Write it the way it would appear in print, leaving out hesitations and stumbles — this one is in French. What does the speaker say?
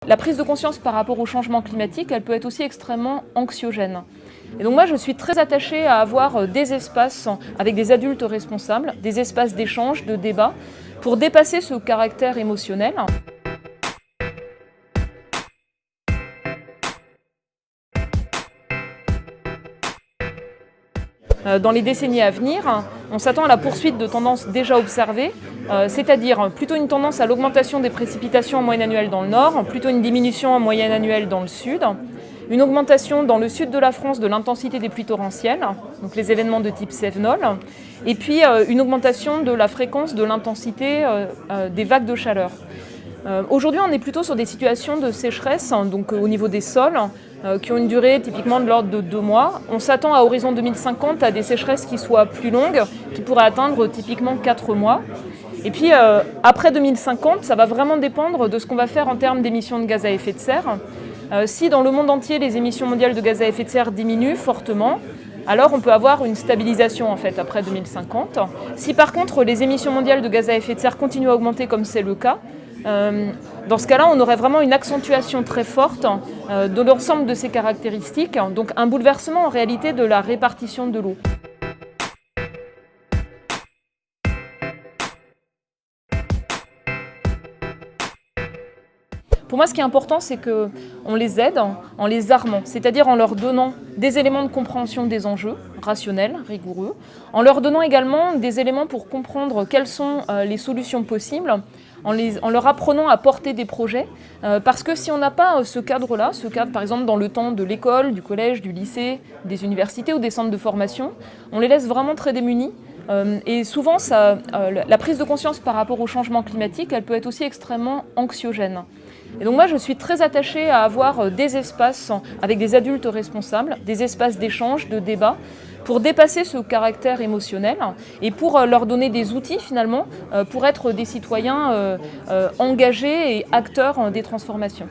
La prise de conscience par rapport au changement climatique, elle peut être aussi extrêmement anxiogène. Et donc moi, je suis très attachée à avoir des espaces avec des adultes responsables, des espaces d'échange, de débat, pour dépasser ce caractère émotionnel. Dans les décennies à venir, on s'attend à la poursuite de tendances déjà observées, c'est-à-dire plutôt une tendance à l'augmentation des précipitations en moyenne annuelle dans le nord, plutôt une diminution en moyenne annuelle dans le sud, une augmentation dans le sud de la France de l'intensité des pluies torrentielles, donc les événements de type Cévenol, et puis une augmentation de la fréquence de l'intensité des vagues de chaleur. Aujourd'hui, on est plutôt sur des situations de sécheresse, donc au niveau des sols, qui ont une durée typiquement de l'ordre de 2 mois. On s'attend à horizon 2050 à des sécheresses qui soient plus longues, qui pourraient atteindre typiquement 4 mois. Et puis après 2050, ça va vraiment dépendre de ce qu'on va faire en termes d'émissions de gaz à effet de serre. Si dans le monde entier, les émissions mondiales de gaz à effet de serre diminuent fortement, alors on peut avoir une stabilisation en fait après 2050. Si par contre les émissions mondiales de gaz à effet de serre continuent à augmenter comme c'est le cas, dans ce cas-là, on aurait vraiment une accentuation très forte de l'ensemble de ces caractéristiques, donc un bouleversement en réalité de la répartition de l'eau. Pour moi, ce qui est important, c'est qu'on les aide en les armant, c'est-à-dire en leur donnant des éléments de compréhension des enjeux, rationnels, rigoureux, en leur donnant également des éléments pour comprendre quelles sont les solutions possibles, en leur apprenant à porter des projets, parce que si on n'a pas ce cadre-là, ce cadre par exemple dans le temps de l'école, du collège, du lycée, des universités ou des centres de formation, on les laisse vraiment très démunis. Et souvent, la prise de conscience par rapport au changement climatique, elle peut être aussi extrêmement anxiogène. Et donc moi, je suis très attachée à avoir des espaces avec des adultes responsables, des espaces d'échange, de débat, pour dépasser ce caractère émotionnel et pour leur donner des outils finalement pour être des citoyens engagés et acteurs des transformations.